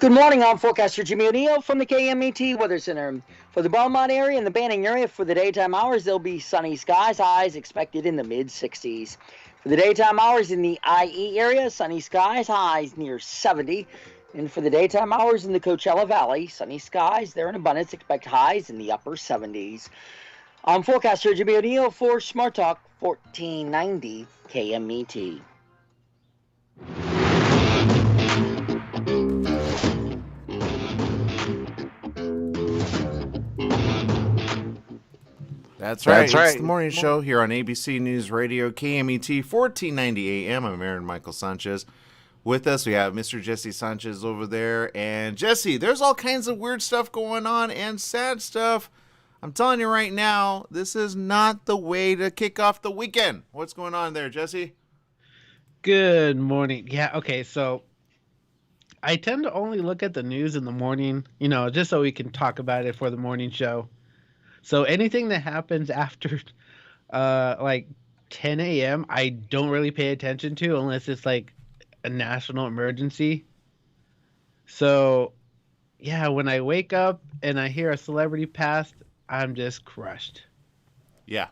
Good morning, I'm forecaster Jimmy O'Neill from the KMET Weather Center. For the Belmont area and the Banning area, for the daytime hours, there'll be sunny skies, highs expected in the mid-60s. For the daytime hours in the IE area, sunny skies, highs near 70. And for the daytime hours in the Coachella Valley, sunny skies, they're in abundance, expect highs in the upper 70s. I'm forecaster Jimmy O'Neill for Smart Talk 1490 KMET. That's right. It's the morning show here on ABC News Radio, KMET 1490 AM. I'm Aaron Michael Sanchez. With us, we have Mr. Jesse Sanchez over there. And Jesse, there's all kinds of weird stuff going on and sad stuff. I'm telling you right now, this is not the way to kick off the weekend. What's going on there, Jesse? Good morning. Yeah, okay, so I tend to only look at the news in the morning, just so we can talk about it for the morning show. So anything that happens after like 10 a.m., I don't really pay attention to unless it's like a national emergency. So, yeah, when I wake up and I hear a celebrity passed, I'm just crushed. Yeah.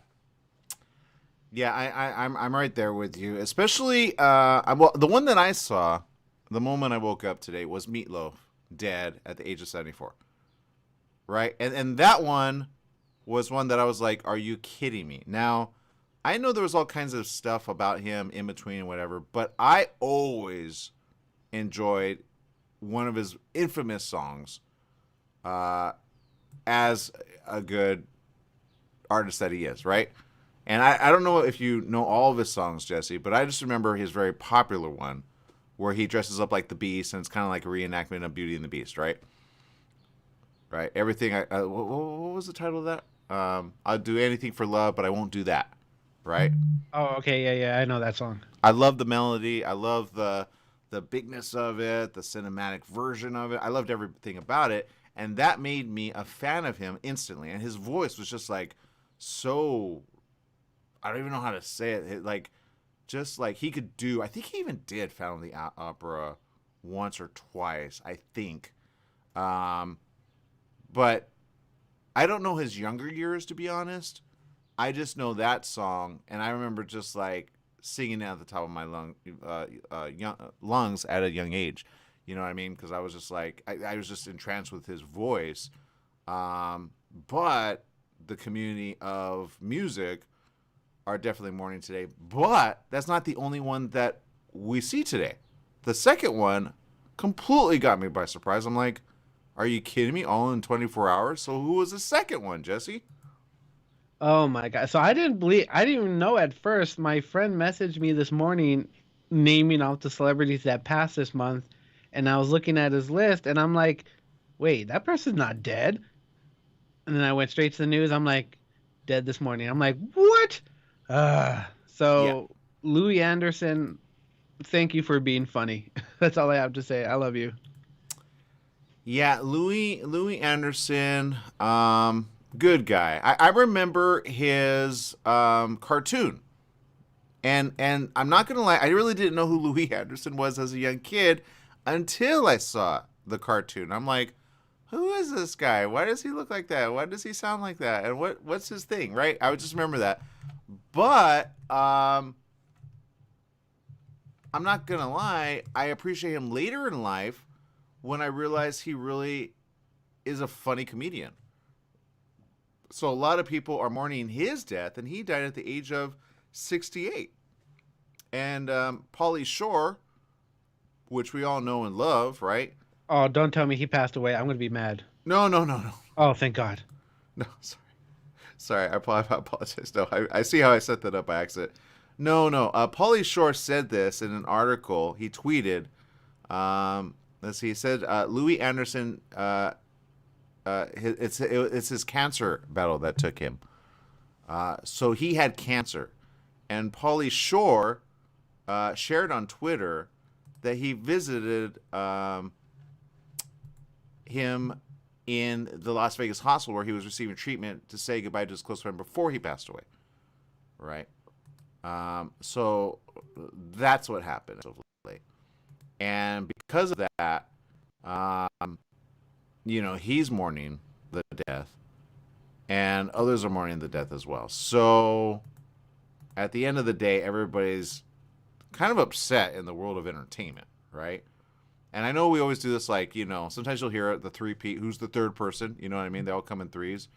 Yeah, I'm right there with you. Especially, the one that I saw the moment I woke up today was Meatloaf, dead at the age of 74. Right? And that one was one that I was like, are you kidding me? Now, I know there was all kinds of stuff about him in between and whatever, but I always enjoyed one of his infamous songs as a good artist that he is, right? And I don't know if you know all of his songs, Jesse, but I just remember his very popular one where he dresses up like the Beast, and it's kind of like a reenactment of Beauty and the Beast, right? Right. Everything. What was the title of that? I'll do anything for love, but I won't do that. Right. Oh, okay. Yeah. I know that song. I love the melody. I love the bigness of it, the cinematic version of it. I loved everything about it, and that made me a fan of him instantly. And his voice was just like so. I don't even know how to say it. Like, just like he could do. I think he even did Phantom of the Opera once or twice. I think. But I don't know his younger years, to be honest. I just know that song, and I remember just like singing it at the top of my lungs at a young age. You know what I mean? Because I was just like, I was just entranced with his voice. But the community of music are definitely mourning today. But that's not the only one that we see today. The second one completely got me by surprise. I'm like, are you kidding me? All in 24 hours? So who was the second one, Jesse? Oh my God. So I didn't even know at first. My friend messaged me this morning naming off the celebrities that passed this month. And I was looking at his list and I'm like, wait, that person's not dead. And then I went straight to the news. I'm like, dead this morning. I'm like, what? So yeah. Louis Anderson, thank you for being funny. That's all I have to say. I love you. Yeah, Louis Anderson, good guy. I remember his cartoon, and I'm not gonna lie, I really didn't know who Louis Anderson was as a young kid until I saw the cartoon. I'm like, who is this guy? Why does he look like that? Why does he sound like that? And what's his thing? Right? I would just remember that, but I'm not gonna lie, I appreciate him later in life when I realized he really is a funny comedian. So a lot of people are mourning his death, and he died at the age of 68. And Pauly Shore, which we all know and love, right? Oh, don't tell me he passed away. I'm going to be mad. No. Oh, thank God. No, sorry. I apologize. No, I see how I set that up by accident. No. Pauly Shore said this in an article he tweeted. Let's see. He said Louis Anderson. It's his cancer battle that took him. So he had cancer, and Pauly Shore shared on Twitter that he visited him in the Las Vegas hospital where he was receiving treatment to say goodbye to his close friend before he passed away. Right. So that's what happened. And because of that, Um, he's mourning the death, and others are mourning the death as well. So at the end of the day, everybody's kind of upset in the world of entertainment, right? And I know we always do this, like, sometimes you'll hear the three-peat, who's the third person, you know what I mean? They all come in threes.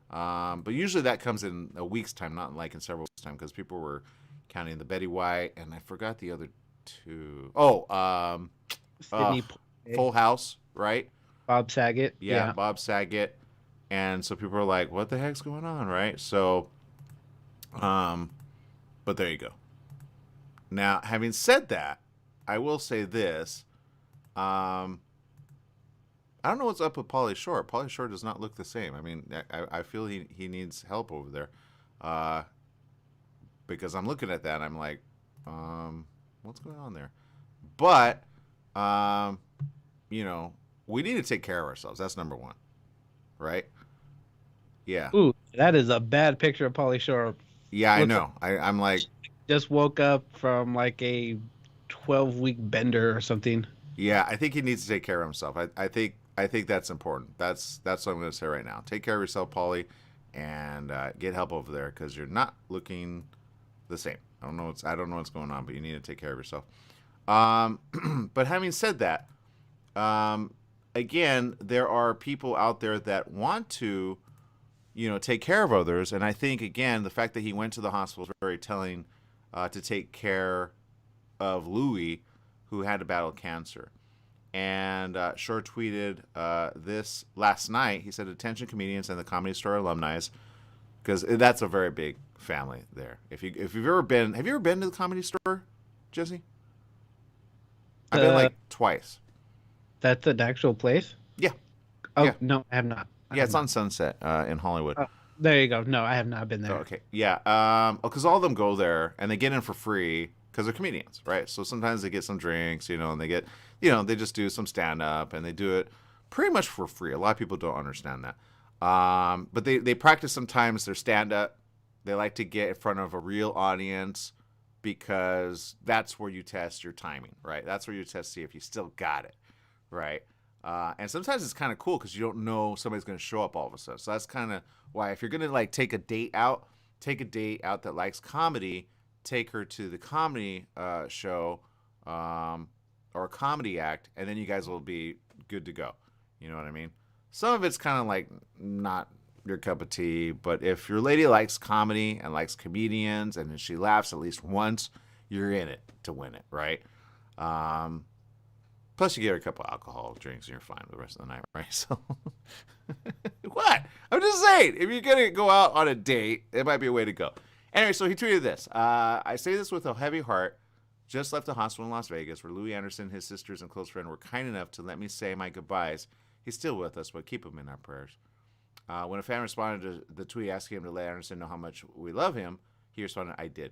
But usually that comes in a week's time, not like in several weeks' time, because people were counting the Betty White, and I forgot the other two. Oh, uh, Sydney Full Poitier, House, right? Bob Saget. Yeah, Yeah. Bob Saget. And so people are like, what the heck's going on, right? So, um, but there you go. Now, having said that, I will say this. Um, I don't know what's up with Pauly Shore. Pauly Shore does not look the same. I mean, I feel he needs help over there. Uh, because I'm looking at that and I'm like, what's going on there? But, um, you know, we need to take care of ourselves. That's number one, right? Yeah. Ooh, that is a bad picture of Pauly Shore. Yeah, I Looks like know. I'm like, just woke up from like a 12-week bender or something. yeah, I think he needs to take care of himself. I think that's important. That's what I'm going to say right now. Take care of yourself, Paulie, and get help over there because you're not looking the same. I don't know what's going on, but you need to take care of yourself. But having said that, um, again, there are people out there that want to, take care of others, and I think again the fact that he went to the hospital is very telling to take care of Louis, who had to battle cancer. And Shore tweeted this last night. He said, "Attention comedians and the Comedy Store alumni, because that's a very big family there. If you've ever been, have you ever been to the Comedy Store, Jesse? I've been Uh, like twice. that's an actual place? Yeah, Oh, yeah, no, I have not. I yeah. have It's on not. Sunset in Hollywood. Oh, there you go. No, I have not been Oh, there. okay, yeah. Because all of them go there and they get in for free because they're comedians, right? So sometimes they get some drinks, and they get, they just do some stand up and they do it pretty much for free. A lot of people don't understand that. But they practice sometimes their stand up. They like to get in front of a real audience because that's where you test your timing, right? That's where you test to see if you still got it, right? And sometimes it's kind of cool because you don't know somebody's going to show up all of a sudden. So that's kind of why if you're going to like take a date out that likes comedy, take her to the comedy show um, or a comedy act, and then you guys will be good to go. You know what I mean? Some of it's kind of like not your cup of tea, but if your lady likes comedy and likes comedians and she laughs at least once, you're in it to win it, right? Um, Plus, you get a couple alcohol drinks and you're fine for the rest of the night, right? So, what? I'm just saying, if you're gonna go out on a date, it might be a way to go. Anyway, so he tweeted this. I say this with a heavy heart. Just left the hospital in Las Vegas, where Louis Anderson, his sisters, and close friend were kind enough to let me say my goodbyes. He's still with us, but keep him in our prayers. When a fan responded to the tweet asking him to let Anderson know how much we love him, he responded, "I did."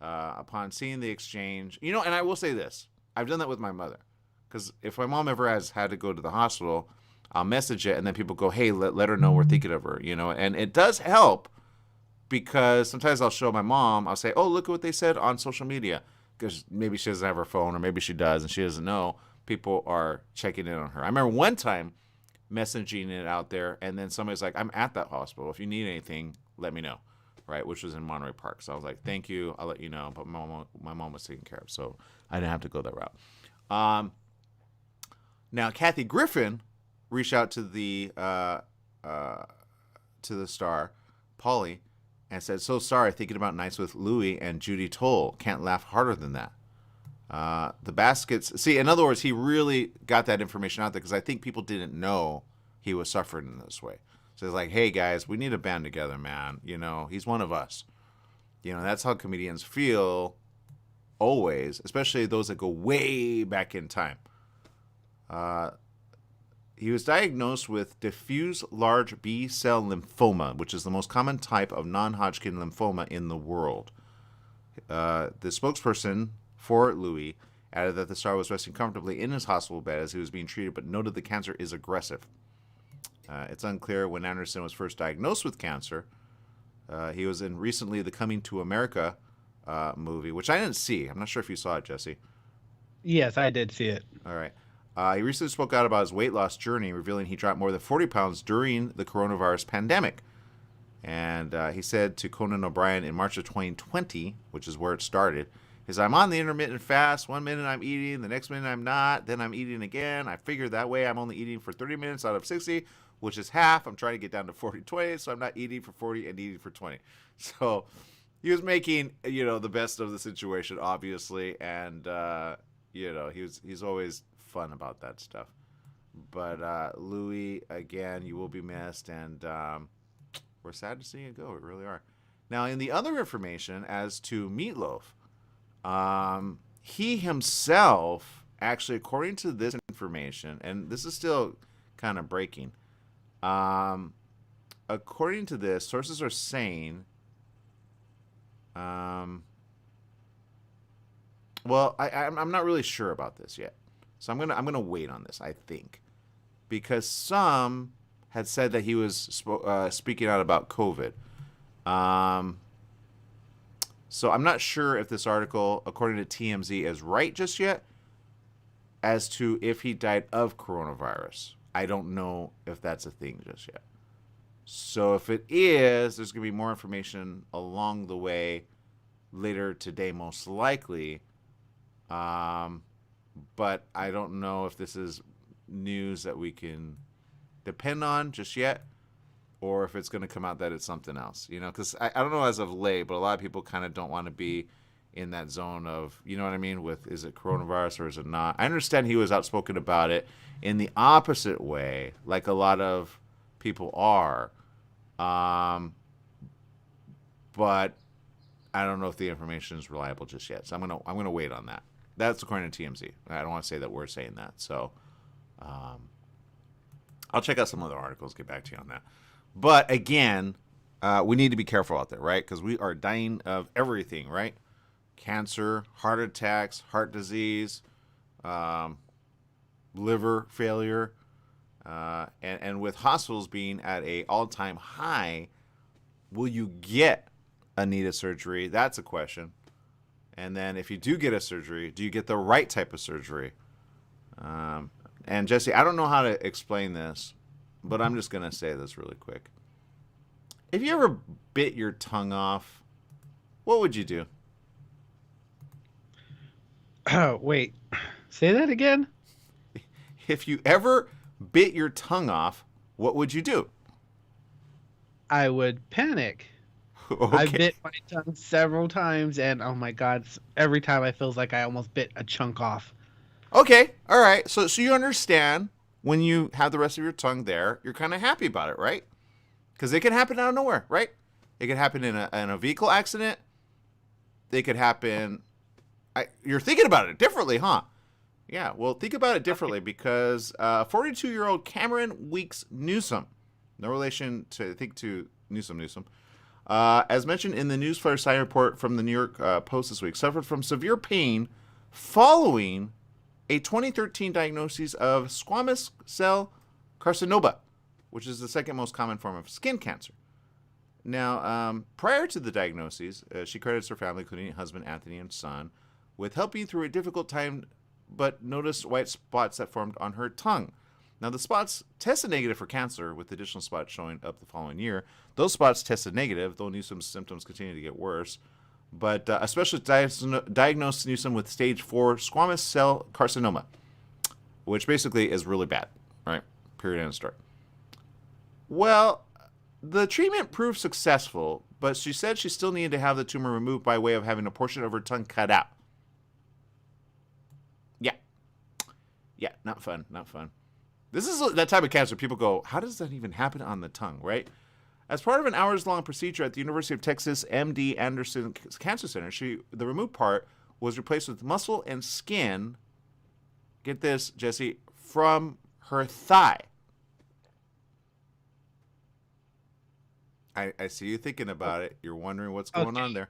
Upon seeing the exchange, and I will say this: I've done that with my mother. Because if my mom ever has had to go to the hospital, I'll message it, and then people go, "Hey, let her know we're thinking of her," And it does help because sometimes I'll show my mom. I'll say, "Oh, look at what they said on social media," because maybe she doesn't have her phone, or maybe she does and she doesn't know. People are checking in on her. I remember one time messaging it out there, and then somebody's like, "I'm at that hospital. If you need anything, let me know." Right, which was in Monterey Park. So I was like, "Thank you. I'll let you know." But my mom was taken care of, so I didn't have to go that route. Um, Now, Kathy Griffin reached out to the star, Polly, and said, "So sorry, thinking about nights with Louis and Judy Toll. Can't laugh harder than that." The Baskets. See, in other words, he really got that information out there because I think people didn't know he was suffering in this way. So it's like, "Hey guys, we need to band together, man. He's one of us." That's how comedians feel always, especially those that go way back in time. Uh, he was diagnosed with diffuse large B cell lymphoma, which is the most common type of non Hodgkin lymphoma in the world. The spokesperson for Louis added that the star was resting comfortably in his hospital bed as he was being treated, but noted the cancer is aggressive. It's unclear when Anderson was first diagnosed with cancer. He was in recently the Coming to America movie, which I didn't see. I'm not sure if you saw it, Jesse. Yes, I did see it. All right. He recently spoke out about his weight loss journey, revealing he dropped more than 40 pounds during the coronavirus pandemic. And he said to Conan O'Brien in March of 2020, which is where it started, is I'm on the intermittent fast. 1 minute I'm eating, the next minute I'm not, then I'm eating again. I figured that way I'm only eating for 30 minutes out of 60, which is half. I'm trying to get down to 40-20, so I'm not eating for 40 and eating for 20. So he was making, the best of the situation, obviously, and he's always fun about that stuff. But Louis, again, you will be missed, and we're sad to see you go. We really are. Now, in the other information as to Meatloaf, he himself, actually, according to this information, and this is still kind of breaking, according to this, sources are saying, I'm not really sure about this yet, so I'm gonna wait on this. I think because some had said that he was speaking out about COVID. So I'm not sure if this article, according to TMZ, is right just yet as to if he died of coronavirus. I don't know if that's a thing just yet. So if it is, there's going to be more information along the way later today, most likely. But I don't know if this is news that we can depend on just yet, or if it's going to come out that it's something else, because I don't know as of late, but a lot of people kind of don't want to be in that zone of, you know what I mean, with is it coronavirus or is it not? I understand he was outspoken about it in the opposite way, like a lot of people are, but I don't know if the information is reliable just yet, so I'm gonna wait on that. That's according to TMZ. I don't want to say that we're saying that, so I'll check out some other articles, get back to you on that. But again, we need to be careful out there, right? Because we are dying of everything, right? Cancer, heart attacks, heart disease, liver failure, and with hospitals being at an all-time high, will you get a need of surgery? That's a question. And then if you do get a surgery, do you get the right type of surgery? And Jesse, I don't know how to explain this, but I'm just going to say this really quick. If you ever bit your tongue off, what would you do? Oh, wait. Say that again? If you ever bit your tongue off, what would you do? I would panic. Okay. I bit my tongue several times, and oh my God, every time I feels like I almost bit a chunk off. Okay, all right. So you understand when you have the rest of your tongue there, you're kind of happy about it, right? Because it can happen out of nowhere, right? It could happen in a vehicle accident. It could happen. You're thinking about it differently, huh? Yeah, well, think about it differently because 42-year-old Cameron Weeks Newsom, no relation to Newsom, as mentioned in the Newsflash Sign report from the New York Post this week, suffered from severe pain following a 2013 diagnosis of squamous cell carcinoma, which is the second most common form of skin cancer. Now, prior to the diagnosis, she credits her family, including husband Anthony and son, with helping through a difficult time, but noticed white spots that formed on her tongue. Now, the spots tested negative for cancer, with additional spots showing up the following year. Those spots tested negative, though Newsom's symptoms continue to get worse. But a specialist diagnosed Newsom with stage 4 squamous cell carcinoma, which basically is really bad, right? Period, end of story. Well, the treatment proved successful, but she said she still needed to have the tumor removed by way of having a portion of her tongue cut out. Yeah, not fun. This is that type of cancer people go, how does that even happen on the tongue, right? As part of an hours-long procedure at the University of Texas MD Anderson Cancer Center, the removed part was replaced with muscle and skin, get this, Jesse, from her thigh. I see you thinking about it. You're wondering what's going on there.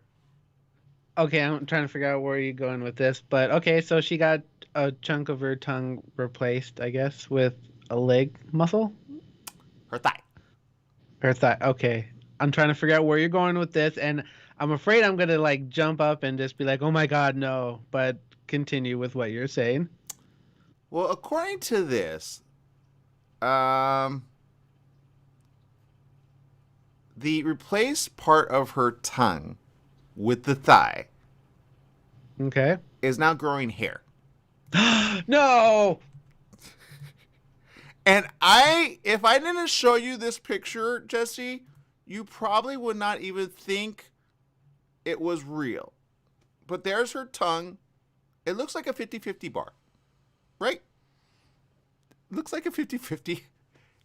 Okay, I'm trying to figure out where you're going with this. But okay, so she got a chunk of her tongue replaced, I guess, with a leg muscle? Her thigh. Her thigh. Okay. I'm trying to figure out where you're going with this, and I'm afraid I'm going to, like, jump up and just be like, oh my God, no. But continue with what you're saying. Well, according to this, the replaced part of her tongue with the thigh Okay. is now growing hair. No. And if I didn't show you this picture, Jesse, you probably would not even think it was real. But there's her tongue. It looks like a 50-50 bar, right? Looks like a 50-50.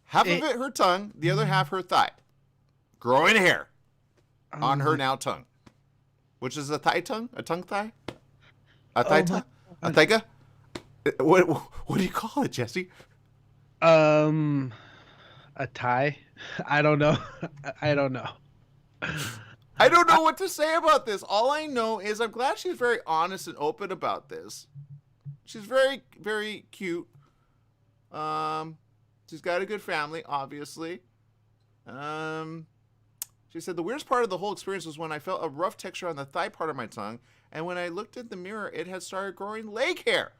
Half of it her tongue, the other half her thigh. Growing hair on her now tongue. Which is a thigh tongue? A tongue thigh? A thigh tongue? A thigh? What do you call it, Jesse? A tie? I don't know. I don't know. I don't know what to say about this. All I know is I'm glad she's very honest and open about this. She's very, very cute. She's got a good family, obviously. She said, the weirdest part of the whole experience was when I felt a rough texture on the thigh part of my tongue, and when I looked at the mirror, it had started growing leg hair.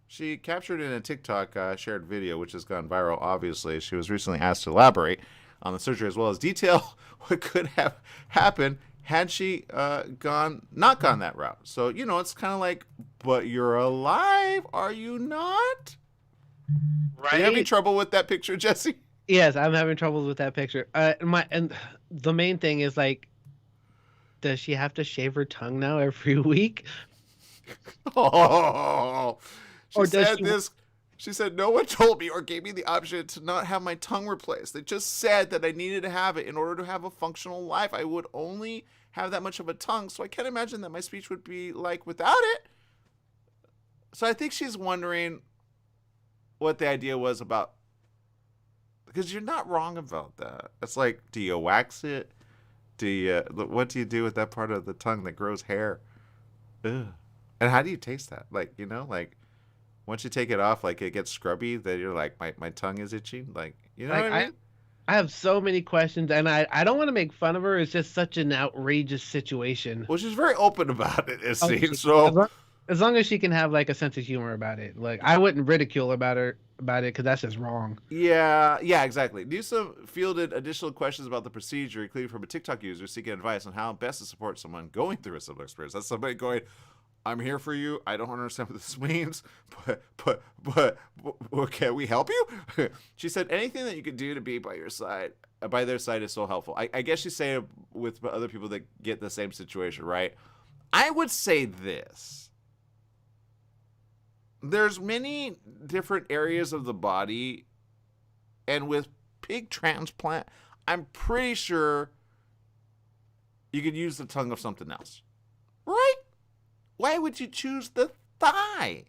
She captured in a TikTok shared video, which has gone viral, obviously. She was recently asked to elaborate on the surgery as well as detail what could have happened had she not gone that route. So, you know, it's kind of like, but you're alive, are you not? Right? Are you having trouble with that picture, Jesse? Yes, I'm having troubles with that picture. And the main thing is, like, does she have to shave her tongue now every week? Oh, Or does she said, no one told me or gave me the option to not have my tongue replaced. They just said that I needed to have it in order to have a functional life. I would only have that much of a tongue, so I can't imagine that my speech would be like without it. So I think she's wondering what the idea was about, because you're not wrong about that. It's like, do you wax it? What do you do with that part of the tongue that grows hair? Ugh. And how do you taste that? Like, you know, like, once you take it off, like, it gets scrubby, then you're like, my tongue is itching. Like, you know Like, what I mean? I have so many questions, and I don't want to make fun of her. It's just such an outrageous situation. Well, she's very open about it, it Oh, seems. As So, long, as long as she can have, like, a sense of humor about it. Like, I wouldn't ridicule about it because that's just wrong. yeah, exactly. Newsom fielded additional questions about the procedure, including from a TikTok user seeking advice on how best to support someone going through a similar experience. That's somebody going, I'm here for you. I don't understand what this means, but can we help you? She said anything that you could do to be by their side is so helpful. I guess she's saying with other people that get the same situation, right? I would say this. There's many different areas of the body, and with pig transplant, I'm pretty sure you could use the tongue of something else, right? Why would you choose the thigh?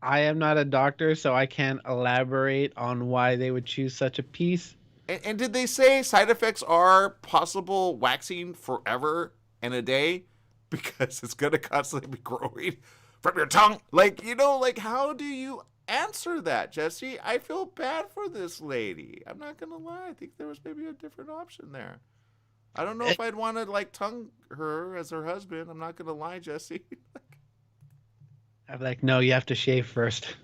I am not a doctor, so I can't elaborate on why they would choose such a piece. And did they say side effects are possible waxing forever and a day? Because it's going to constantly be growing from your tongue. Like, you know, like, how do you answer that, Jesse? I feel bad for this lady. I'm not going to lie. I think there was maybe a different option there. I don't know if I'd want to, like, tongue her as her husband. I'm not going to lie, Jesse. I'm like, no, you have to shave first.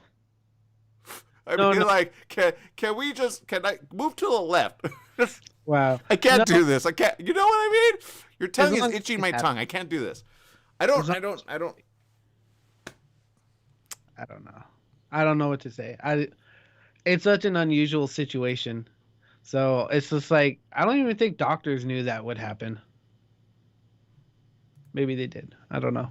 I'd be like, can I move to the left? Wow. I can't do this. I can't. You know what I mean? Your tongue is itching my have- tongue. I can't do this. I don't know. I don't know what to say. It's such an unusual situation. So it's just like, I don't even think doctors knew that would happen. Maybe they did. I don't know.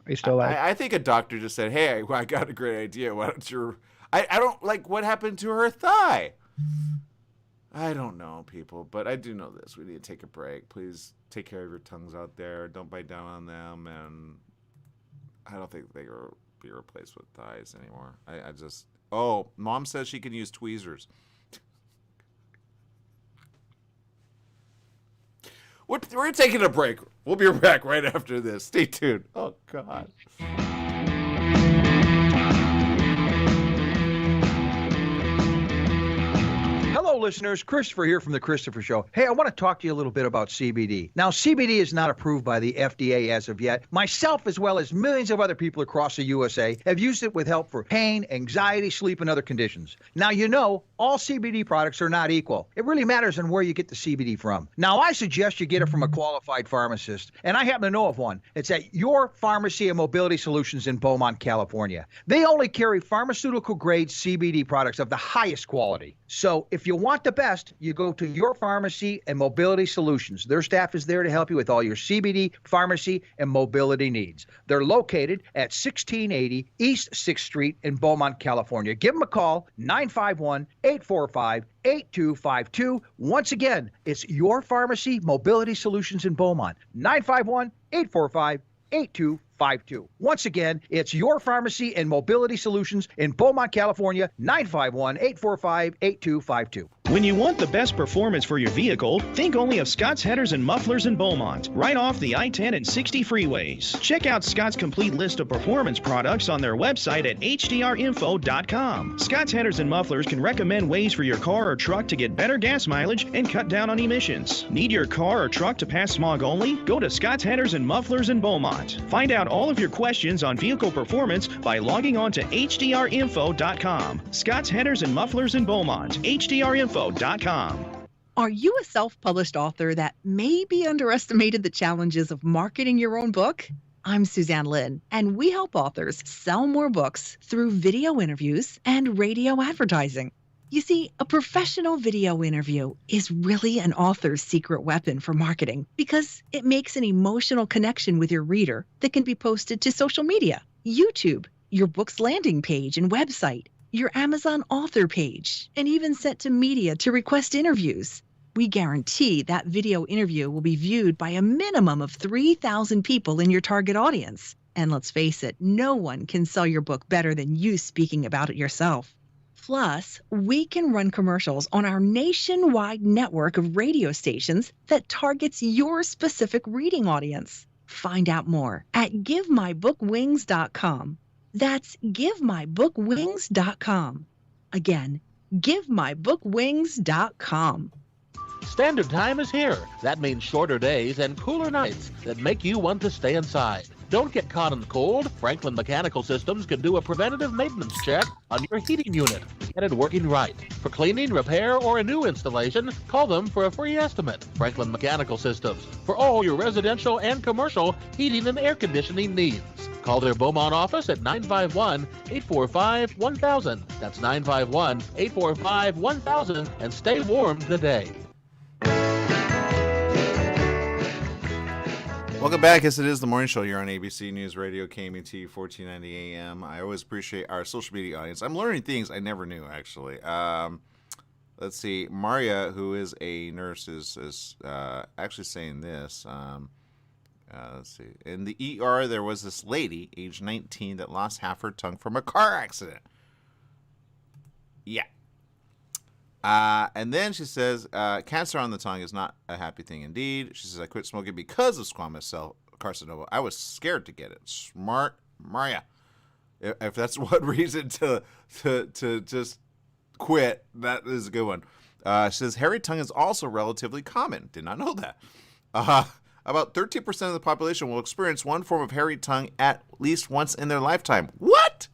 Are you still alive? I think a doctor just said, hey, I got a great idea. Why don't you... I don't like what happened to her thigh. I don't know, people, but I do know this. We need to take a break. Please take care of your tongues out there. Don't bite down on them. And I don't think they will be replaced with thighs anymore. I just... Oh, Mom says she can use tweezers. We're taking a break. We'll be back right after this. Stay tuned. Oh, God. Hello, listeners. Christopher here from The Christopher Show. Hey, I want to talk to you a little bit about CBD. Now, CBD is not approved by the FDA as of yet. Myself, as well as millions of other people across the USA, have used it with help for pain, anxiety, sleep, and other conditions. Now, you know, all CBD products are not equal. It really matters on where you get the CBD from. Now, I suggest you get it from a qualified pharmacist, and I happen to know of one. It's at Your Pharmacy and Mobility Solutions in Beaumont, California. They only carry pharmaceutical-grade CBD products of the highest quality. So if you want the best, you go to Your Pharmacy and Mobility Solutions. Their staff is there to help you with all your CBD, pharmacy, and mobility needs. They're located at 1680 East 6th Street in Beaumont, California. Give them a call, 951-845-8252. Once again, it's Your Pharmacy Mobility Solutions in Beaumont, 951-845-8252. Once again, it's Your Pharmacy and Mobility Solutions in Beaumont, California, 951-845-8252. When you want the best performance for your vehicle, think only of Scott's Headers and Mufflers in Beaumont, right off the I-10 and 60 freeways. Check out Scott's complete list of performance products on their website at hdrinfo.com. Scott's Headers and Mufflers can recommend ways for your car or truck to get better gas mileage and cut down on emissions. Need your car or truck to pass smog only? Go to Scott's Headers and Mufflers in Beaumont. Find out all of your questions on vehicle performance by logging on to hdrinfo.com. Scott's Headers and Mufflers in Beaumont, hdrinfo.com. Are you a self-published author that maybe underestimated the challenges of marketing your own book? I'm Suzanne Lynn, and we help authors sell more books through video interviews and radio advertising. You see, a professional video interview is really an author's secret weapon for marketing because it makes an emotional connection with your reader that can be posted to social media, YouTube, your book's landing page and website, your Amazon author page, and even sent to media to request interviews. We guarantee that video interview will be viewed by a minimum of 3,000 people in your target audience. And let's face it, no one can sell your book better than you speaking about it yourself. Plus, we can run commercials on our nationwide network of radio stations that targets your specific reading audience. Find out more at GiveMyBookWings.com. That's GiveMyBookWings.com. Again, GiveMyBookWings.com. Standard time is here. That means shorter days and cooler nights that make you want to stay inside. Don't get caught in the cold. Franklin Mechanical Systems can do a preventative maintenance check on your heating unit to get it working right. For cleaning, repair, or a new installation, call them for a free estimate. Franklin Mechanical Systems, for all your residential and commercial heating and air conditioning needs. Call their Beaumont office at 951-845-1000. That's 951-845-1000 and stay warm today. Welcome back. Yes, it is the morning show here on ABC News Radio, KMET 1490 AM. I always appreciate our social media audience. I'm learning things I never knew, actually. Let's see. Maria, who is a nurse, is actually saying this. Let's see. In the ER, there was this lady, age 19, that lost half her tongue from a car accident. Yeah. And then she says, cancer on the tongue is not a happy thing indeed. She says, I quit smoking because of squamous cell carcinoma. I was scared to get it. Smart Maria. If that's one reason to just quit, that is a good one. She says, hairy tongue is also relatively common. Did not know that. About 13% of the population will experience one form of hairy tongue at least once in their lifetime. What?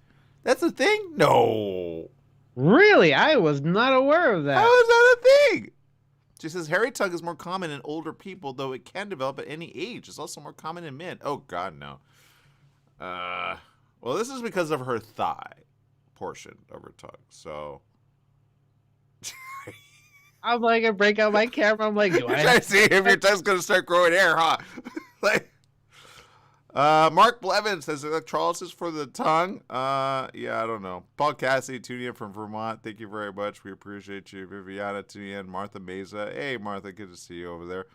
That's a thing? No. Really? I was not aware of that. How is that a thing? She says hairy tongue is more common in older people, though it can develop at any age. It's also more common in men. Oh, God, no. Well, this is because of her thigh portion of her tongue, so... I'm like, I break out my camera. I'm like, do I trying to see if your tongue's going to start growing hair, huh? Like... Mark Blevins says electrolysis for the tongue. Yeah, I don't know. Paul Cassidy tuning in from Vermont. Thank you very much. We appreciate you. Viviana tuning in. Martha Meza. Hey, Martha, good to see you over there.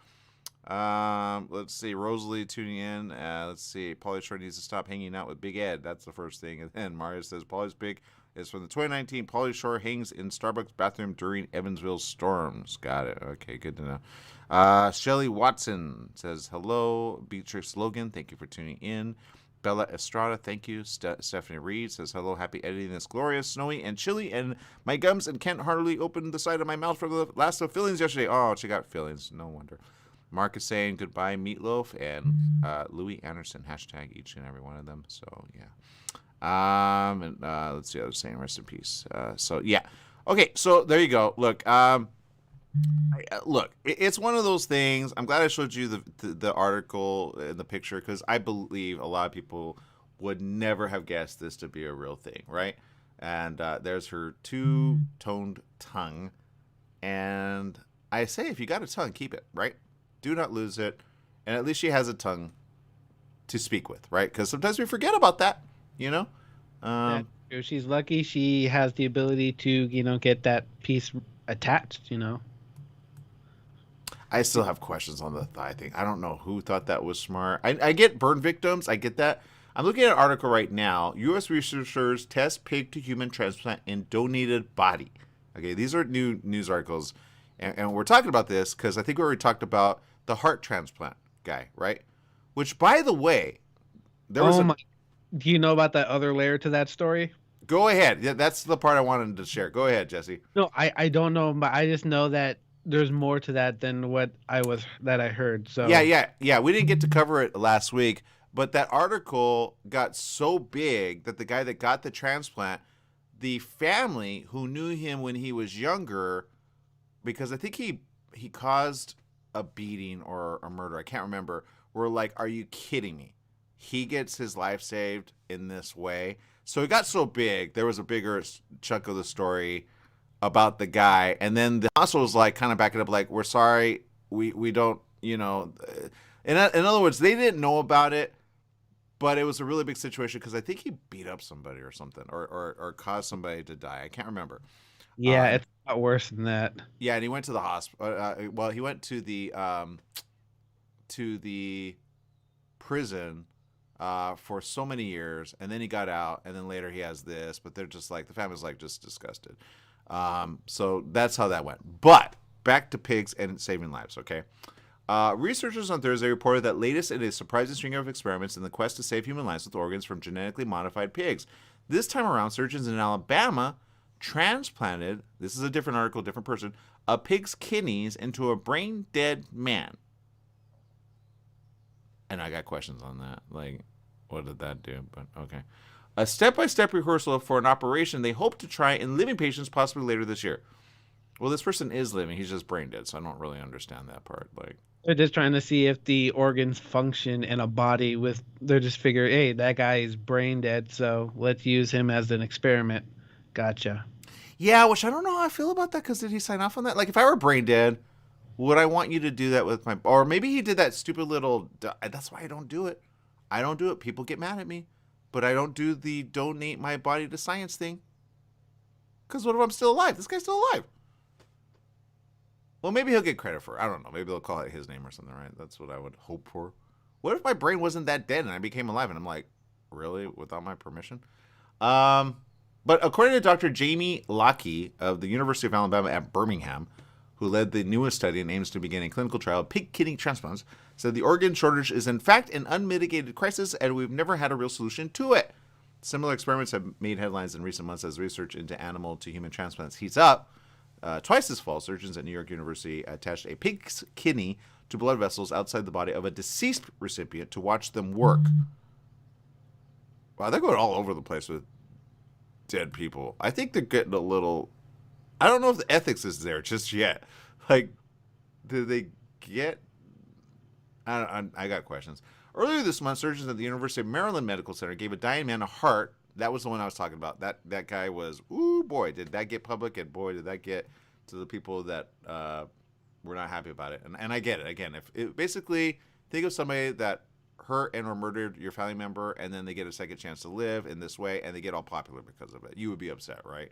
Let's see. Rosalie tuning in. Let's see. Pauly Shore needs to stop hanging out with Big Ed. That's the first thing. And then Mario says Pauly's Big is from the 2019 Pauly Shore hangs in Starbucks bathroom during Evansville storms. Got it. Okay, good to know. Shelly Watson says, hello, Beatrix Logan. Thank you for tuning in. Bella Estrada, thank you. Stephanie Reed says, hello, happy editing this glorious, snowy, and chilly, and my gums and can't hardly open the side of my mouth from the last of fillings yesterday. Oh, she got fillings. No wonder. Mark is saying goodbye, Meatloaf, and Louis Anderson, hashtag each and every one of them. So, yeah. Let's see, I was saying rest in peace. So, yeah. Okay, so there you go. Look, it's one of those things. I'm glad I showed you the article and the picture because I believe a lot of people would never have guessed this to be a real thing, right? And there's her two-toned tongue. And I say, if you got a tongue, keep it, right? Do not lose it. And at least she has a tongue to speak with, right? Because sometimes we forget about that, you know? She's lucky she has the ability to, you know, get that piece attached, you know? I still have questions on the thigh thing. I don't know who thought that was smart. I get burn victims. I get that. I'm looking at an article right now. U.S. researchers test pig to human transplant in donated body. Okay, these are new news articles. And we're talking about this because I think we already talked about the heart transplant guy, right? Which, by the way, there was Do you know about that other layer to that story? Go ahead. Yeah, that's the part I wanted to share. Go ahead, Jesse. No, I don't know, but I just know that there's more to that than what I heard. So yeah. We didn't get to cover it last week, but that article got so big that the guy that got the transplant, the family who knew him when he was younger, because I think he caused a beating or a murder, I can't remember, were like, are you kidding me? He gets his life saved in this way. So it got so big, there was a bigger chunk of the story about the guy. And then the hospital was like, kind of backing up, like, we're sorry, we don't, you know. In other words, they didn't know about it, but it was a really big situation because I think he beat up somebody or something or caused somebody to die. I can't remember. Yeah, it's a lot worse than that. Yeah, and he went to the hospital. He went to the prison for so many years, and then he got out, and then later he has this. But they're just like, the family's like just disgusted. So that's how that went. But back to pigs and saving lives. Okay. Researchers on Thursday reported that latest in a surprising string of experiments in the quest to save human lives with organs from genetically modified pigs. This time around, surgeons in Alabama transplanted, this is a different article, different person, a pig's kidneys into a brain-dead man. And I got questions on that. Like, what did that do? But okay. A step-by-step rehearsal for an operation they hope to try in living patients possibly later this year. Well, this person is living. He's just brain dead, so I don't really understand that part. Like, they're just trying to see if the organs function in a body with, they're just figuring, hey, that guy is brain dead, so let's use him as an experiment. Gotcha. Yeah, which I don't know how I feel about that, because did he sign off on that? Like, if I were brain dead, would I want you to do that with my... Or maybe he did that stupid little... That's why I don't do it. I don't do it. People get mad at me. But I don't do the donate my body to science thing. Because what if I'm still alive? This guy's still alive. Well, maybe he'll get credit for it. I don't know. Maybe they'll call it his name or something, right? That's what I would hope for. What if my brain wasn't that dead and I became alive? And I'm like, really? Without my permission? But according to Dr. Jamie Lockey of the University of Alabama at Birmingham, who led the newest study and aims to begin a clinical trial of pig kidney transplants, said the organ shortage is in fact an unmitigated crisis and we've never had a real solution to it. Similar experiments have made headlines in recent months as research into animal to human transplants heats up. Twice this fall, surgeons at New York University attached a pig's kidney to blood vessels outside the body of a deceased recipient to watch them work. Wow, they're going all over the place with dead people. I think they're getting a little... I don't know if the ethics is there just yet. Like, do they get... I got questions. Earlier this month, surgeons at the University of Maryland Medical Center gave a dying man a heart. That was the one I was talking about. That guy was, ooh, boy, did that get public, and boy, did that get to the people that were not happy about it. And I get it. Again, basically, think of somebody that hurt and or murdered your family member, and then they get a second chance to live in this way, and they get all popular because of it. You would be upset, right?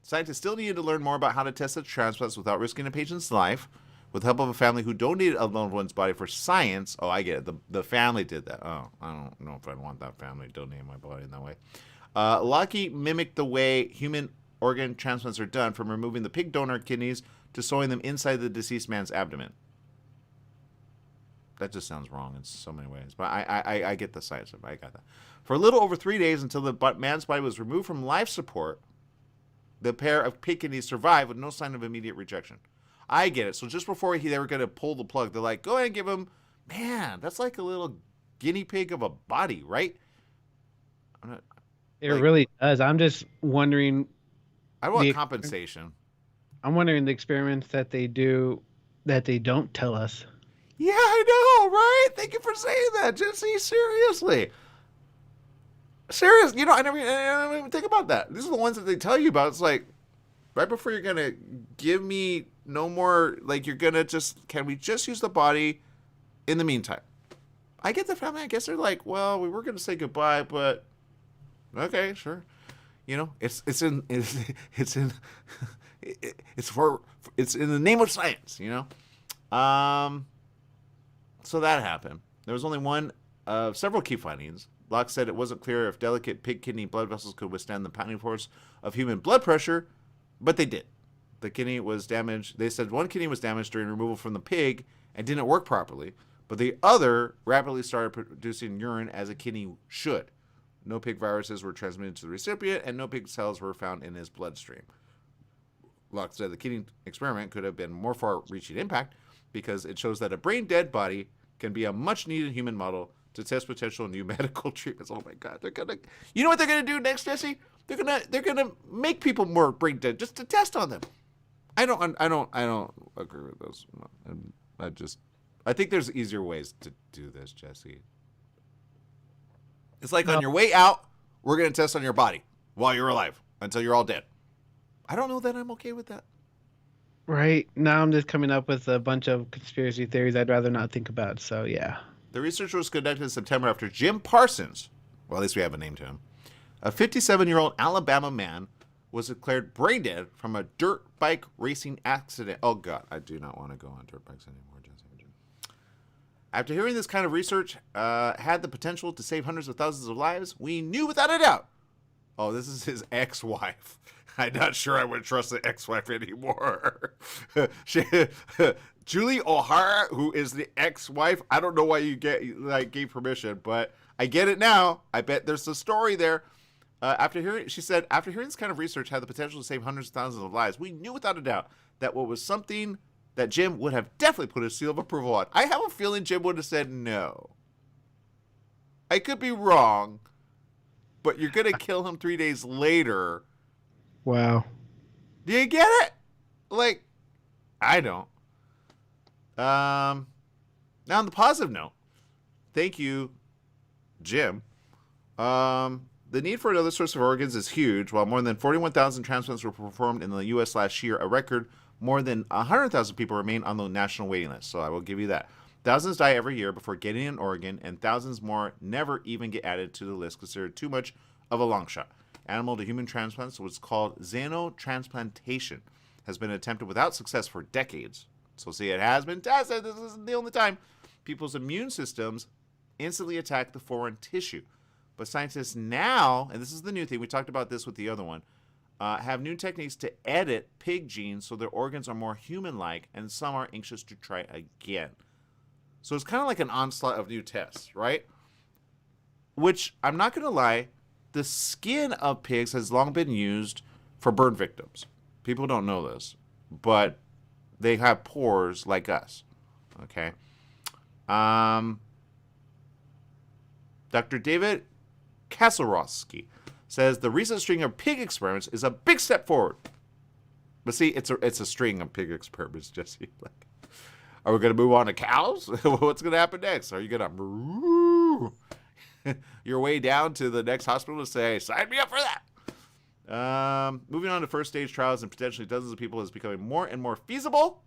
Scientists still need to learn more about how to test such transplants without risking a patient's life. With the help of a family who donated a loved one's body for science. Oh, I get it. The family did that. Oh, I don't know if I'd want that family donating my body in that way. Lockheed mimicked the way human organ transplants are done, from removing the pig donor kidneys to sewing them inside the deceased man's abdomen. that just sounds wrong in so many ways. But I get the science of it. I got that. For a little over 3 days until the man's body was removed from life support, the pair of pig kidneys survived with no sign of immediate rejection. I get it. So just before they were going to pull the plug, they're like, go ahead and give him, man, that's like a little guinea pig of a body, right? It really does. I'm just wondering. I want compensation. I'm wondering the experiments that they do that they don't tell us. Yeah, I know, right? Thank you for saying that, Jesse. Seriously. Serious. I never even think about that. These are the ones that they tell you about. It's like, right before you're going to give me no more, like you're going to can we just use the body in the meantime? I get the family. I guess they're like, well, we were going to say goodbye, but okay, sure. It's in the name of science, So that happened. There was only one of several key findings. Locke said it wasn't clear if delicate pig kidney blood vessels could withstand the pounding force of human blood pressure, but they did. The kidney was damaged. They said one kidney was damaged during removal from the pig and didn't work properly, but the other rapidly started producing urine as a kidney should. No pig viruses were transmitted to the recipient, and no pig cells were found in his bloodstream. Locke said the kidney experiment could have been more far-reaching impact because it shows that a brain-dead body can be a much-needed human model to test potential new medical treatments. Oh my God, you know what they're gonna do next, Jesse? They're gonna make people more brain dead just to test on them. I don't agree with those. I think there's easier ways to do this, Jesse. It's like on your way out, we're gonna test on your body while you're alive until you're all dead. I don't know that I'm okay with that. Right. Now I'm just coming up with a bunch of conspiracy theories I'd rather not think about. So, yeah. The research was conducted in September after Jim Parsons, well, at least we have a name to him, a 57-year-old Alabama man was declared brain dead from a dirt bike racing accident. Oh, God, I do not want to go on dirt bikes anymore, Jesse. After hearing this kind of research had the potential to save hundreds of thousands of lives, we knew without a doubt. Oh, this is his ex-wife. I'm not sure I would trust the ex-wife anymore. Julie O'Hara, who is the ex-wife, I don't know why you gave permission, but I get it now. I bet there's a story there. She said, after hearing this kind of research had the potential to save hundreds of thousands of lives, we knew without a doubt that what was something that Jim would have definitely put a seal of approval on. I have a feeling Jim would have said no. I could be wrong, but you're going to kill him 3 days later. Wow. Do you get it? Like, I don't. Now, on the positive note, thank you, Jim. The need for another source of organs is huge. While more than 41,000 transplants were performed in the U.S. last year, a record more than 100,000 people remain on the national waiting list. So I will give you that. Thousands die every year before getting an organ, and thousands more never even get added to the list, considered too much of a long shot. Animal to human transplants, what's called xenotransplantation, has been attempted without success for decades. So see, it has been tested. This isn't the only time. People's immune systems instantly attack the foreign tissue. But scientists now, and this is the new thing, we talked about this with the other one, have new techniques to edit pig genes so their organs are more human-like, and some are anxious to try again. So it's kind of like an onslaught of new tests, right? Which, I'm not going to lie, the skin of pigs has long been used for burn victims. People don't know this, but they have pores like us, okay? Dr. David Kaslorowski says the recent string of pig experiments is a big step forward. But see, it's a string of pig experiments, Jesse. Like, are we going to move on to cows? What's going to happen next? Are you going to your way down to the next hospital to say, sign me up for that? Moving on to first stage trials and potentially dozens of people is becoming more and more feasible.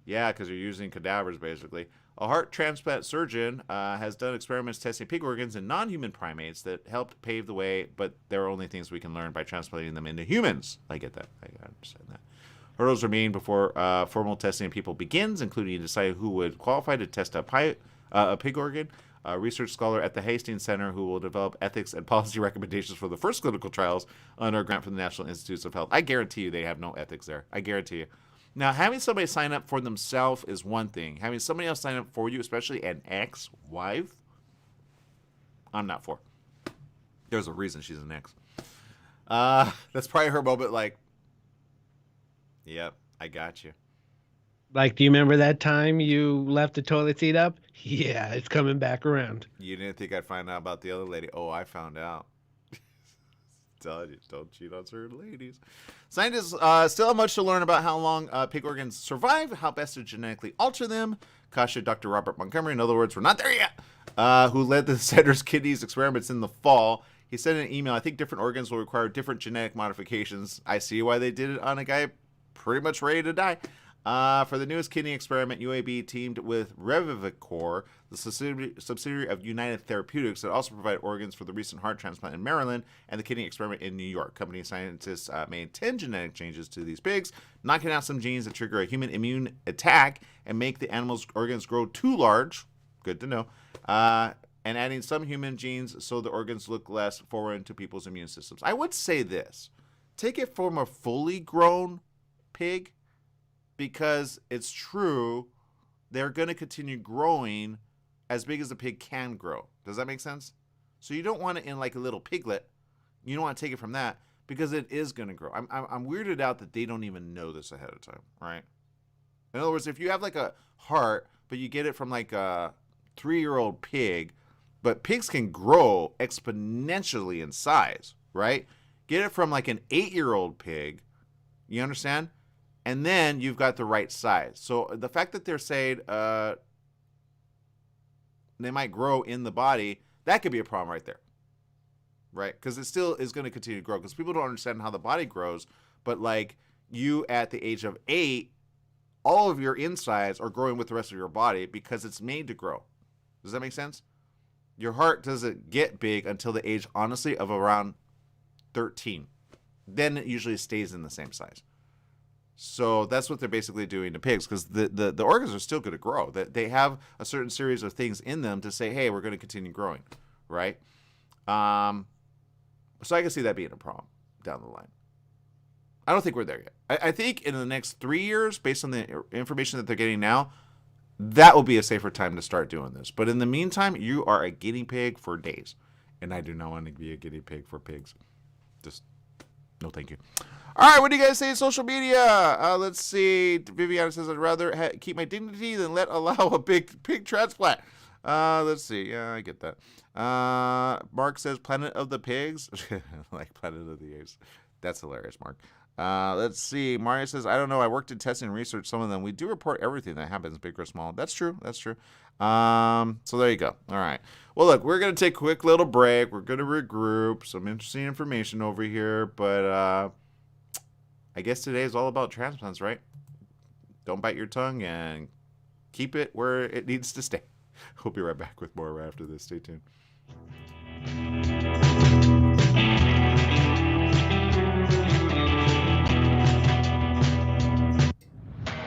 Yeah, because you're using cadavers, basically. A heart transplant surgeon has done experiments testing pig organs in non-human primates that helped pave the way, but there are only things we can learn by transplanting them into humans. I get that. I understand that. Hurdles remain before formal testing of people begins, including deciding who would qualify to test a pig organ. A research scholar at the Hastings Center who will develop ethics and policy recommendations for the first clinical trials under a grant from the National Institutes of Health. I guarantee you they have no ethics there. I guarantee you. Now, having somebody sign up for themselves is one thing. Having somebody else sign up for you, especially an ex-wife, I'm not for. There's a reason she's an ex. That's probably her moment like, yep, I got you. Like, do you remember that time you left the toilet seat up? Yeah, it's coming back around. You didn't think I'd find out about the other lady. Oh, I found out. Telling you, don't cheat on certain ladies. Scientists still have much to learn about how long pig organs survive, how best to genetically alter them. Cautioned Dr. Robert Montgomery. In other words, we're not there yet. Who led the Sanders kidneys experiments in the fall. He sent an email. I think different organs will require different genetic modifications. I see why they did it on a guy pretty much ready to die. For the newest kidney experiment, UAB teamed with Revivicor, the subsidiary of United Therapeutics, that also provided organs for the recent heart transplant in Maryland and the kidney experiment in New York. Company scientists made 10 genetic changes to these pigs, knocking out some genes that trigger a human immune attack and make the animal's organs grow too large. Good to know. And adding some human genes so the organs look less foreign to people's immune systems. I would say this. Take it from a fully grown pig, because it's true, they're going to continue growing as big as the pig can grow. Does that make sense? So you don't want it in like a little piglet. You don't want to take it from that because it is going to grow. I'm weirded out that they don't even know this ahead of time, right? In other words, if you have like a heart, but you get it from like a 3-year-old pig, but pigs can grow exponentially in size, right? Get it from like an 8-year-old pig, you understand? And then you've got the right size. So the fact that they're saying they might grow in the body, that could be a problem right there, right? Because it still is going to continue to grow because people don't understand how the body grows. But like you at the age of 8, all of your insides are growing with the rest of your body because it's made to grow. Does that make sense? Your heart doesn't get big until the age, honestly, of around 13. Then it usually stays in the same size. So that's what they're basically doing to pigs because the organs are still going to grow. They have a certain series of things in them to say, hey, we're going to continue growing, right? So I can see that being a problem down the line. I don't think we're there yet. I think in the next 3 years, based on the information that they're getting now, that will be a safer time to start doing this. But in the meantime, you are a guinea pig for days. And I do not want to be a guinea pig for pigs. Just, no thank you. All right, what do you guys say in social media? Let's see. Viviana says, I'd rather keep my dignity than allow a big pig transplant. Let's see. Yeah, I get that. Mark says, Planet of the Pigs. Like Planet of the Apes. That's hilarious, Mark. Let's see. Mario says, I don't know. I worked in testing and research some of them. We do report everything that happens, big or small. That's true. That's true. So there you go. All right. Well, look, we're going to take a quick little break. We're going to regroup. Some interesting information over here. But I guess today is all about transplants, right? Don't bite your tongue and keep it where it needs to stay. We'll be right back with more right after this. Stay tuned.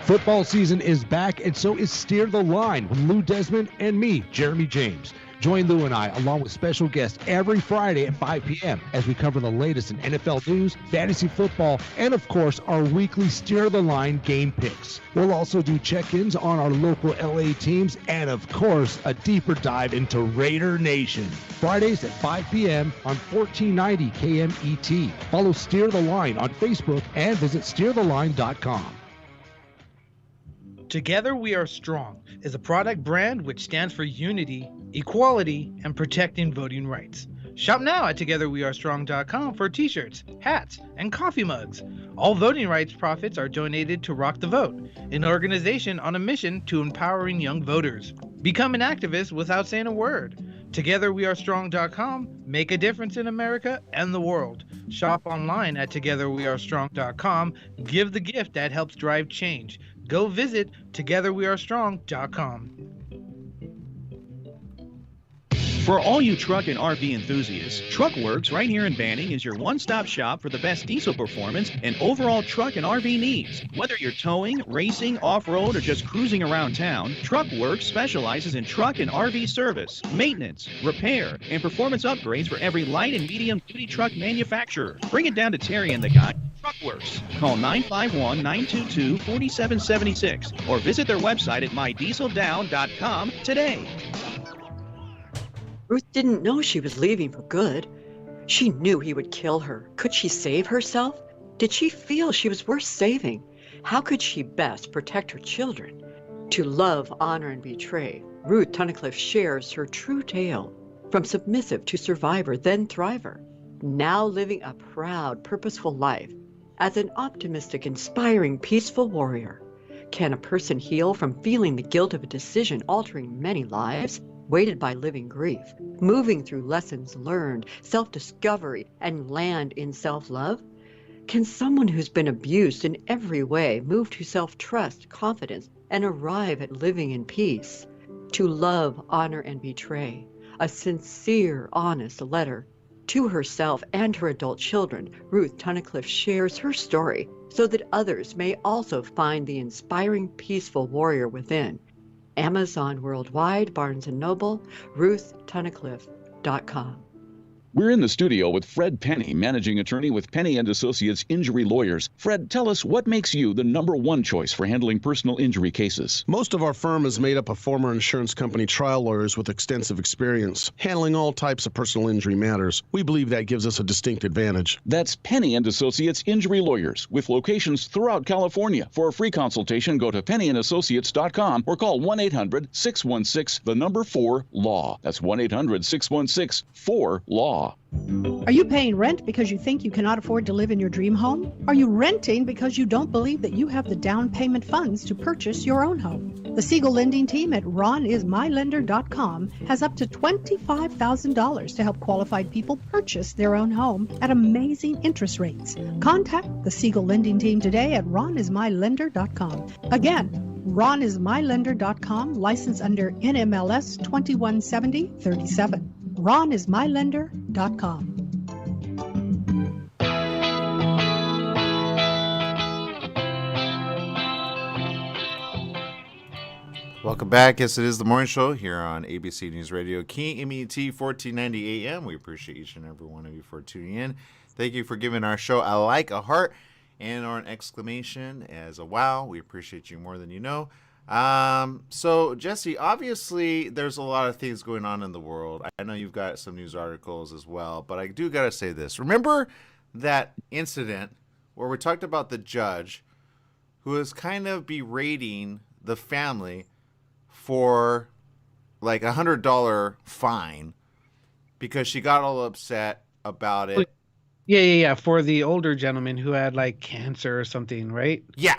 Football season is back, and so is Steer the Line with Lou Desmond and me, Jeremy James. Join Lou and I, along with special guests, every Friday at 5 p.m. as we cover the latest in NFL news, fantasy football, and, of course, our weekly Steer the Line game picks. We'll also do check-ins on our local LA teams and, of course, a deeper dive into Raider Nation. Fridays at 5 p.m. on 1490 KMET. Follow Steer the Line on Facebook and visit steertheline.com. Together We Are Strong is a product brand which stands for unity, equality, and protecting voting rights. Shop now at togetherwearestrong.com for t-shirts, hats, and coffee mugs. All voting rights profits are donated to Rock the Vote, an organization on a mission to empowering young voters. Become an activist without saying a word. TogetherWeAreStrong.com. Make a difference in America and the world. Shop online at TogetherWeAreStrong.com. Give the gift that helps drive change. Go visit TogetherWeAreStrong.com. For all you truck and RV enthusiasts, TruckWorks right here in Banning is your one-stop shop for the best diesel performance and overall truck and RV needs. Whether you're towing, racing, off-road, or just cruising around town, TruckWorks specializes in truck and RV service, maintenance, repair, and performance upgrades for every light and medium-duty truck manufacturer. Bring it down to Terry and the guy. Truckworks. Call 951-922-4776 or visit their website at mydieseldown.com today. Ruth didn't know she was leaving for good. She knew he would kill her. Could she save herself? Did she feel she was worth saving? How could she best protect her children? To love, honor, and betray, Ruth Tunnicliffe shares her true tale. From submissive to survivor, then thriver. Now living a proud, purposeful life. As an optimistic, inspiring, peaceful warrior. Can a person heal from feeling the guilt of a decision altering many lives? Weighted by living grief, moving through lessons learned, self-discovery, and land in self-love? Can someone who's been abused in every way move to self-trust, confidence, and arrive at living in peace? To love, honor, and betray, a sincere, honest letter. To herself and her adult children, Ruth Tunnicliffe shares her story so that others may also find the inspiring, peaceful warrior within. Amazon worldwide, Barnes & Noble, RuthTunnicliffe.com. We're in the studio with Fred Penny, managing attorney with Penny & Associates Injury Lawyers. Fred, tell us what makes you the number one choice for handling personal injury cases. Most of our firm is made up of former insurance company trial lawyers with extensive experience handling all types of personal injury matters. We believe that gives us a distinct advantage. That's Penny & Associates Injury Lawyers with locations throughout California. For a free consultation, go to PennyandAssociates.com or call 1-800-616-4-LAW. That's 1-800-616-4-LAW. Are you paying rent because you think you cannot afford to live in your dream home? Are you renting because you don't believe that you have the down payment funds to purchase your own home? The Siegel Lending Team at RonIsMyLender.com has up to $25,000 to help qualified people purchase their own home at amazing interest rates. Contact the Siegel Lending Team today at RonIsMyLender.com. Again, RonIsMyLender.com, licensed under NMLS 217037. RonIsMyLender.com. Welcome back. Yes, it is the morning show here on ABC News Radio, KMET 1490 AM. We appreciate each and every one of you for tuning in. Thank you for giving our show a like, a heart, and or an exclamation as a wow. We appreciate you more than you know. So Jesse, obviously there's a lot of things going on in the world. I know you've got some news articles as well, but I do got to say this. Remember that incident where we talked about the judge who was kind of berating the family for like $100 fine because she got all upset about it? Yeah. For the older gentleman who had like cancer or something, right? Yeah,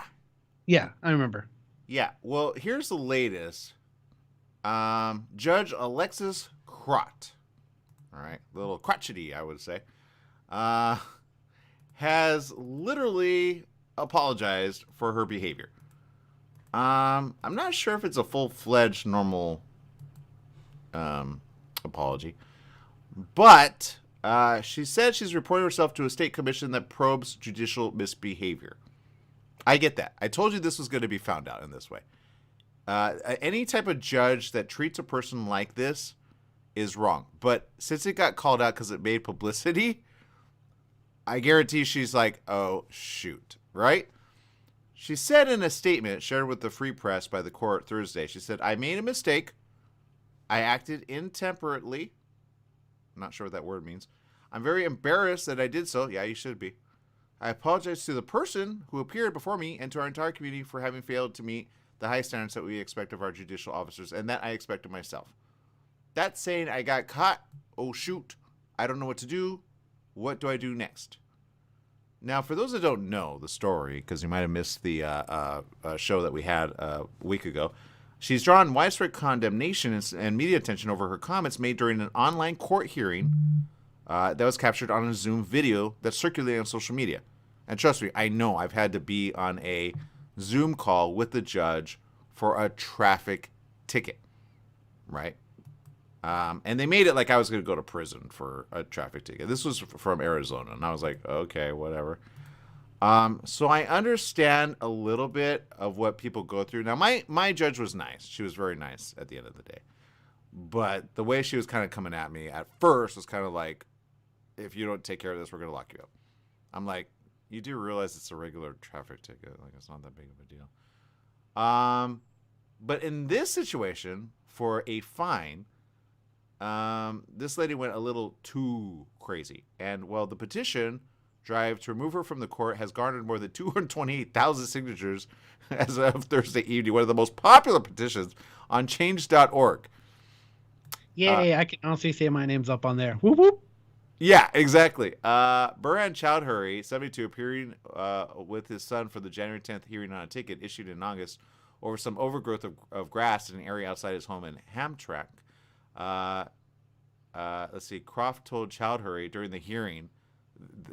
I remember. Yeah, well, here's the latest. Judge Alexis Crott, all right, a little crotchety, I would say, has literally apologized for her behavior. I'm not sure if it's a full-fledged normal apology, but she said she's reporting herself to a state commission that probes judicial misbehavior. I get that. I told you this was going to be found out in this way. Any type of judge that treats a person like this is wrong. But since it got called out because it made publicity, I guarantee she's like, oh, shoot, right? She said in a statement shared with the Free Press by the court Thursday, she said, I made a mistake. I acted intemperately. I'm not sure what that word means. I'm very embarrassed that I did so. Yeah, you should be. I apologize to the person who appeared before me and to our entire community for having failed to meet the high standards that we expect of our judicial officers and that I expect of myself. That's saying I got caught. Oh, shoot. I don't know what to do. What do I do next? Now, for those that don't know the story, because you might have missed the show that we had a week ago, she's drawn widespread condemnation and media attention over her comments made during an online court hearing that was captured on a Zoom video that circulated on social media. And trust me, I know I've had to be on a Zoom call with the judge for a traffic ticket, right? And they made it like I was going to go to prison for a traffic ticket. This was from Arizona, and I was like, okay, whatever. So I understand a little bit of what people go through. Now, my judge was nice. She was very nice at the end of the day. But the way she was kind of coming at me at first was kind of like, if you don't take care of this, we're going to lock you up. I'm like, you do realize it's a regular traffic ticket. Like, it's not that big of a deal. But in this situation, for a fine, this lady went a little too crazy. And, well, the petition drive to remove her from the court has garnered more than 228,000 signatures as of Thursday evening, one of the most popular petitions on change.org. Yay, I can honestly say my name's up on there. Whoop, whoop. Yeah, exactly. Burhan Chowdhury, 72, appearing with his son for the January 10th hearing on a ticket issued in August over some overgrowth of grass in an area outside his home in Hamtramck. Let's see. Croft told Chowdhury during the hearing,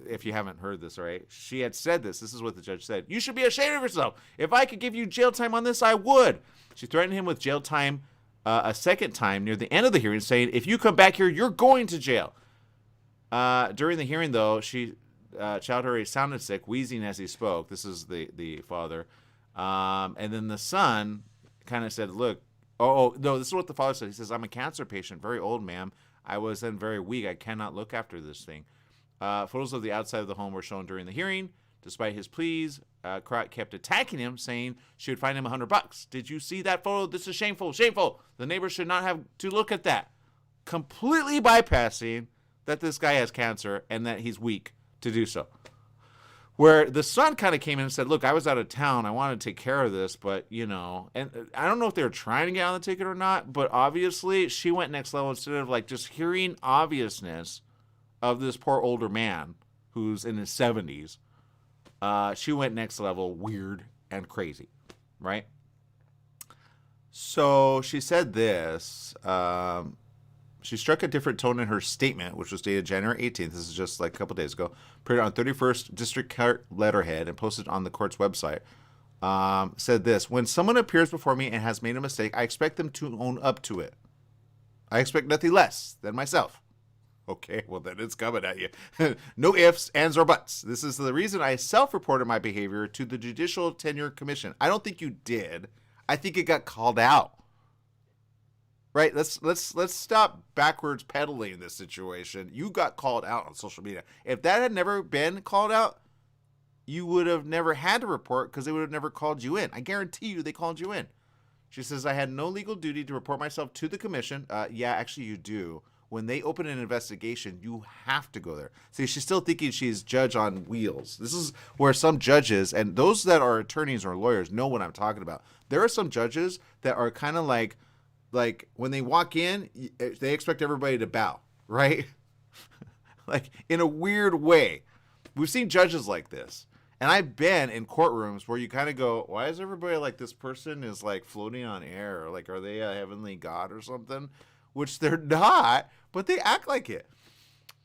if you haven't heard this, right? She had said this. This is what the judge said. "You should be ashamed of yourself. If I could give you jail time on this, I would." She threatened him with jail time a second time near the end of the hearing, saying, "If you come back here, you're going to jail." During the hearing, though, Chowdhury sounded sick, wheezing as he spoke. This is the father. And then the son kind of said, "Look, no, this is what the father said." He says, "I'm a cancer patient, very old, ma'am. I was then very weak. I cannot look after this thing." Photos of the outside of the home were shown during the hearing. Despite his pleas, Crott kept attacking him, saying she would fine him $100. "Did you see that photo? This is shameful, shameful. The neighbors should not have to look at that." Completely bypassing that this guy has cancer and that he's weak to do so. Where the son kind of came in and said, "Look, I was out of town. I wanted to take care of this, but, and I don't know if they were trying to get on the ticket or not, but obviously she went next level. Instead of like just hearing obviousness of this poor older man who's in his 70s, she went next level, weird and crazy, right? So she said this. She struck a different tone in her statement, which was dated January 18th. This is just like a couple days ago. Printed on 31st District Court letterhead and posted on the court's website. Said this: "When someone appears before me and has made a mistake, I expect them to own up to it. I expect nothing less than myself." Okay, well then it's coming at you. No ifs, ands, or buts. This is the reason I self-reported my behavior to the Judicial Tenure Commission. I don't think you did. I think it got called out. Right? Let's stop backwards pedaling this situation. You got called out on social media. If that had never been called out, you would have never had to report because they would have never called you in. I guarantee you they called you in. She says, "I had no legal duty to report myself to the commission." Yeah, actually you do. When they open an investigation, you have to go there. See, she's still thinking she's judge on wheels. This is where some judges, and those that are attorneys or lawyers know what I'm talking about. There are some judges that are kind of like when they walk in, they expect everybody to bow, right? Like in a weird way. We've seen judges like this. And I've been in courtrooms where you kind of go, why is everybody like this person is like floating on air? Like, are they a heavenly God or something? Which they're not, but they act like it.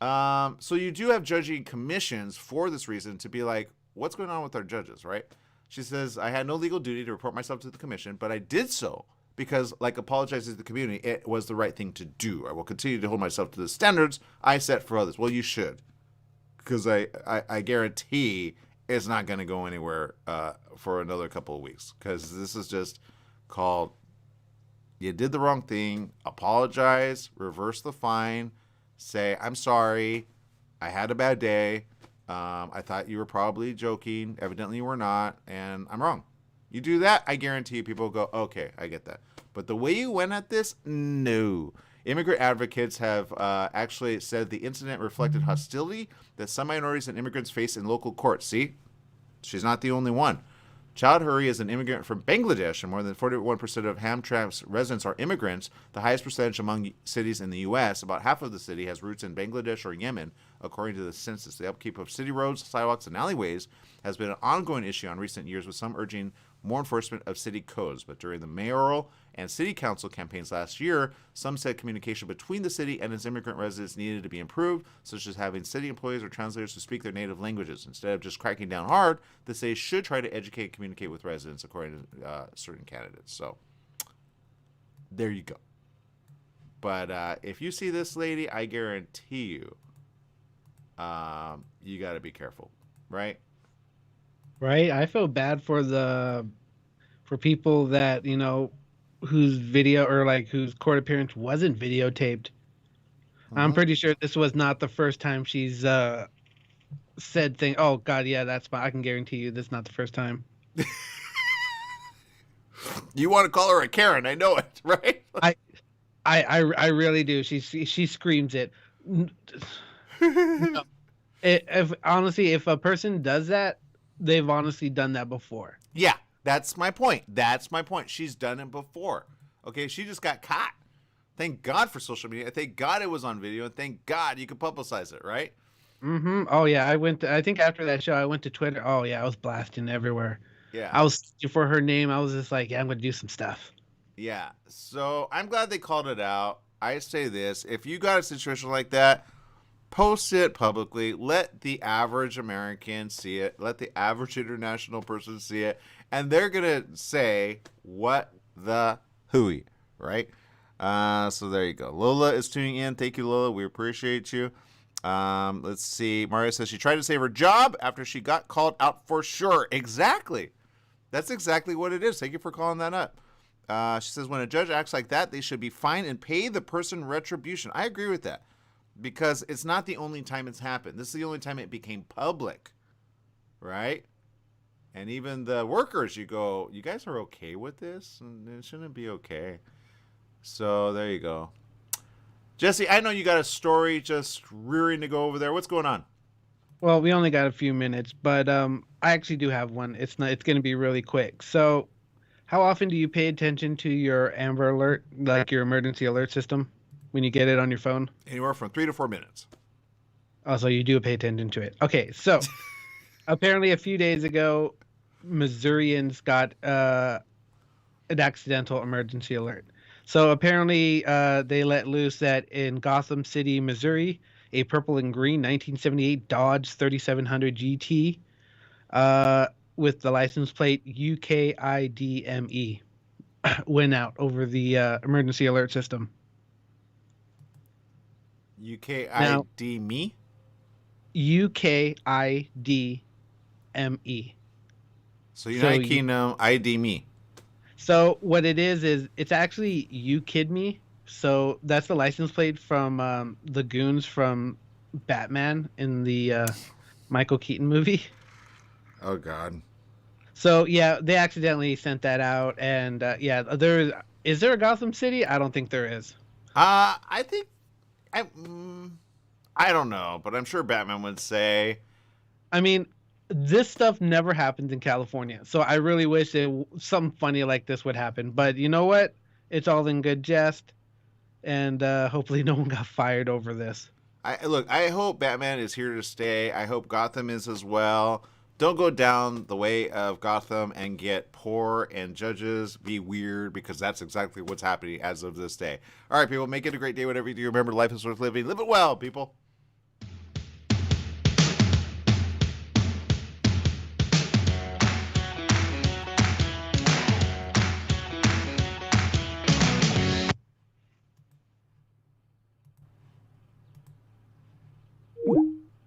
So you do have judging commissions for this reason to be like, what's going on with our judges, right? She says, "I had no legal duty to report myself to the commission, but I did so because, like apologizing to the community, it was the right thing to do. I will continue to hold myself to the standards I set for others." Well, you should, because I guarantee it's not going to go anywhere for another couple of weeks, because this is just called, you did the wrong thing, apologize, reverse the fine, say, "I'm sorry, I had a bad day, I thought you were probably joking, evidently you were not, and I'm wrong." You do that, I guarantee people will go, "Okay, I get that." But the way you went at this, no. Immigrant advocates have actually said the incident reflected hostility that some minorities and immigrants face in local courts. See? She's not the only one. Chowdhury is an immigrant from Bangladesh, and more than 41% of Hamtramck's residents are immigrants, the highest percentage among cities in the U.S. About half of the city has roots in Bangladesh or Yemen, according to the census. The upkeep of city roads, sidewalks, and alleyways has been an ongoing issue in recent years, with some urging more enforcement of city codes. But during the mayoral and city council campaigns last year, some said communication between the city and its immigrant residents needed to be improved, such as having city employees or translators who speak their native languages. Instead of just cracking down hard, the city should try to educate and communicate with residents, according to certain candidates. So there you go. But if you see this lady, I guarantee you, you got to be careful, right? Right. I feel bad for people that, whose video or like whose court appearance wasn't videotaped. I'm pretty sure this was not the first time she's said thing. Oh God, yeah, that's fine. I can guarantee you, this is not the first time. You want to call her a Karen? I know it, right? I really do. She screams it. No. If a person does that, they've honestly done that before. Yeah, that's my point. She's done it before. Okay, she just got caught. Thank God for social media. Thank God it was on video, and thank God you could publicize it, right? Mm-hmm. Oh yeah, I think after that show, I went to Twitter. Oh yeah, I was blasting everywhere. Yeah. I was searching for her name. I was just like, yeah, I'm gonna do some stuff. Yeah. So I'm glad they called it out. I say this: if you got a situation like that, post it publicly. Let the average American see it. Let the average international person see it, and they're gonna say, "What the hooey?" Right? So there you go. Lola is tuning in. Thank you, Lola. We appreciate you. Let's see. Mario says she tried to save her job after she got called out for sure. Exactly. That's exactly what it is. Thank you for calling that up. She says when a judge acts like that, they should be fined and pay the person retribution. I agree with that because it's not the only time it's happened. This is the only time it became public, right? And even the workers, you go, you guys are okay with this? It shouldn't be okay. So there you go. Jesse, I know you got a story just rearing to go over there. What's going on? Well, we only got a few minutes, but I actually do have one. It's going to be really quick. So, how often do you pay attention to your Amber Alert, like your emergency alert system, when you get it on your phone? Anywhere from 3 to 4 minutes. Oh, so you do pay attention to it. Okay, so apparently a few days ago, Missourians got an accidental emergency alert. So apparently they let loose that in Gotham City, Missouri, a purple and green 1978 Dodge 3700 GT with the license plate UKIDME went out over the emergency alert system. UKIDME? UKIDME. So United Kingdom ID me. So what it is it's actually You Kid Me. So that's the license plate from the goons from Batman in the Michael Keaton movie. Oh God. So yeah, they accidentally sent that out, and is there a Gotham City? I don't think there is. I think I don't know, but I'm sure Batman would say. I mean, this stuff never happens in California, so I really wish something funny like this would happen. But you know what? It's all in good jest, and hopefully no one got fired over this. I hope Batman is here to stay. I hope Gotham is as well. Don't go down the way of Gotham and get poor and judges be weird, because that's exactly what's happening as of this day. All right, people, make it a great day. Whatever you do, remember life is worth living. Live it well, people.